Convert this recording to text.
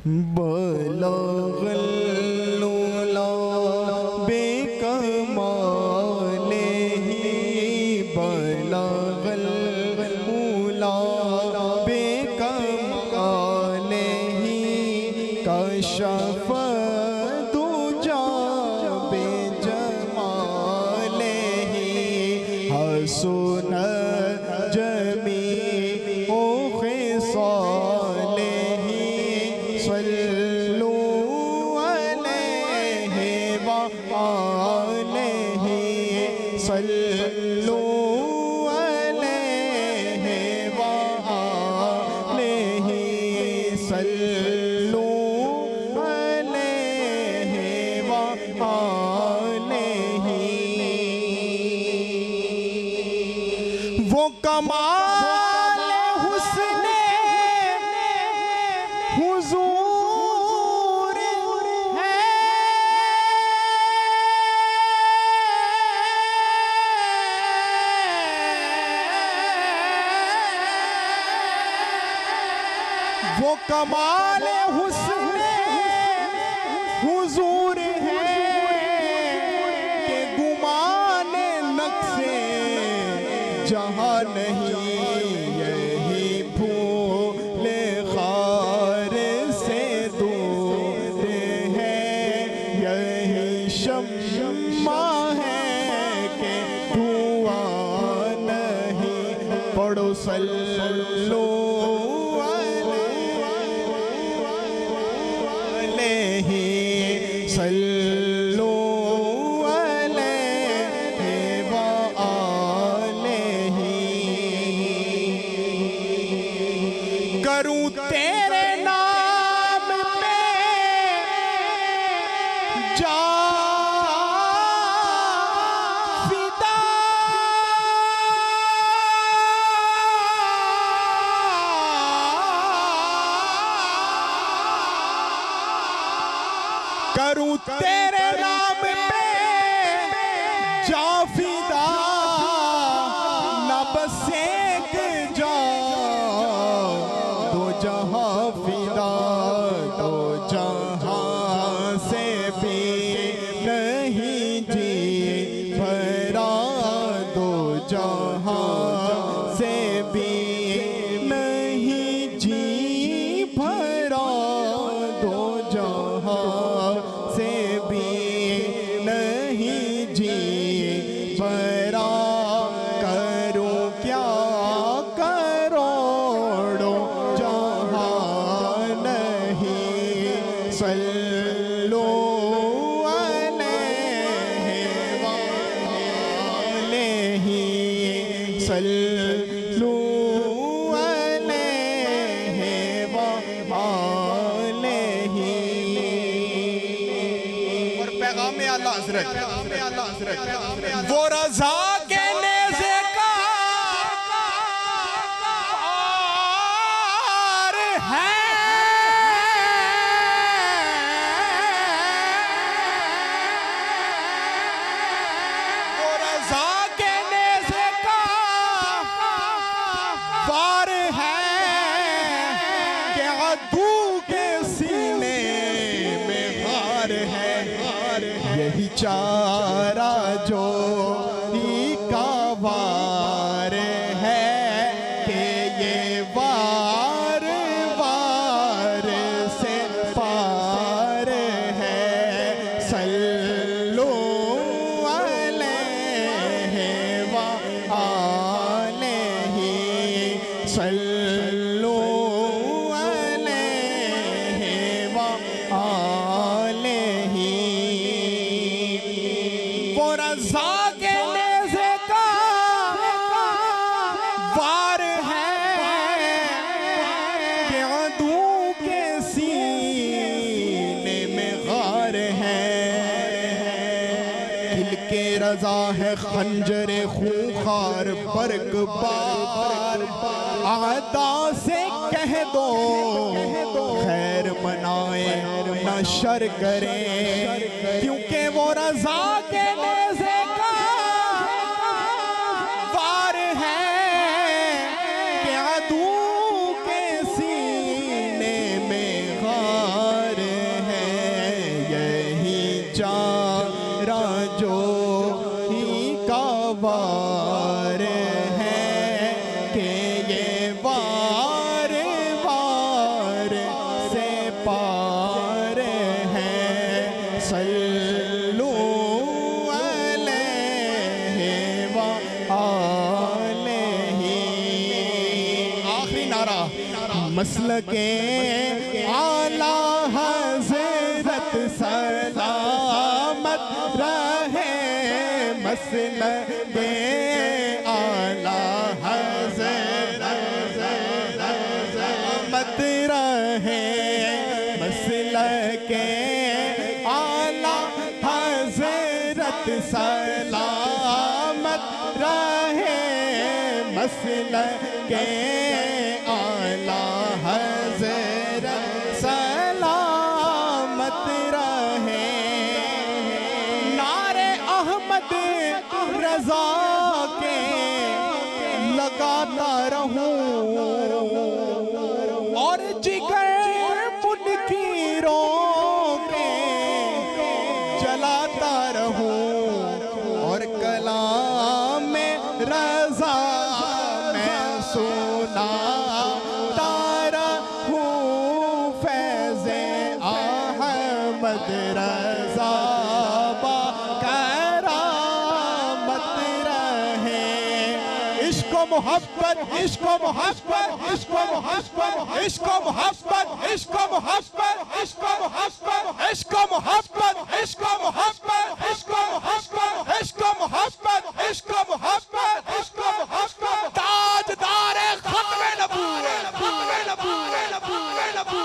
बलगल उला बेकमाले ही बलगल उला बेकमाले ही कशफ दुजा बेजमाले ही हसन जमी ओ खिसाले ही सल्लू अलैहि व आलिहि सल्लू अलैहि व आलिहि सल्लू अलैहि व आलिहि। वो कमाल हुस्ने हुजूर है, वो कमाल हुस्ने हुजूर है के गुमान नक्शे जहां नहीं यही भूले खार से दूर है, यही शम्मा है के धुआं नहीं। पढ़ो सल्लो अलैहि सल्लो अलैहि व आलिहि। करूं तेरे नाम पे जा फिदा, करूं तेरे नाम पे जा फिदा, न बस एक जा दो जहां फिदा, दो जहां से भी नहीं जी भरा, दो जहां से भी नहीं जी भरा, दो जहां से भी नहीं जी भरा। करूं क्या करोड़ों जहां नहीं सल्लो अलैहि व आलिहि सल्लू अलैहि व आलिहि। और पैगाम आला हज़रत वो रज़ा के नेज़े का पार है, वो रज़ा के नेज़े का पार है कि अदू के सीने में हार है। यही चारा जो ही का वार है कि ये वार वार से पार है। सल्लो अलैहि व आलिहि सल्लो अलैहि व आलिहि। वो रज़ा के नेज़े का वार है कि अदू के सीने में गार है। दिल के रज़ा है खंजरे खूंखार बर्क बार, आदा से कह दो खैर मनाए न शर करे, क्योंकि वो रज़ा के नेज़े का वार है कि अदू के सीने में गार सल्लू अलैहि व आलिही। आखिरी नारा मसलके आला हज़रत सलामत रहे, मसलके आला हज़रत सलामत रहे, मसलके आला हज़रत सलामत रहे, मसलके आला हज़रत सलामत रहे। नारे अहमद रज़ा के लगाता रहूं और जिगर मुनकिरों के जलाता रहूं और कलाम में रज़ा मैं सुनाता रहूं, फैज़े अहमद रज़ा बाकरामत रहे। इश्क़ मोहब्बत, इश्क़ मोहब्बत, इश्क़ मोहब्बत, इश्क़ मोहब्बत, इश्क़ मोहब्बत, इश्क़ मोहब्बत, इश्क़ मोहब्बत, इश्क़ मोहब्बत।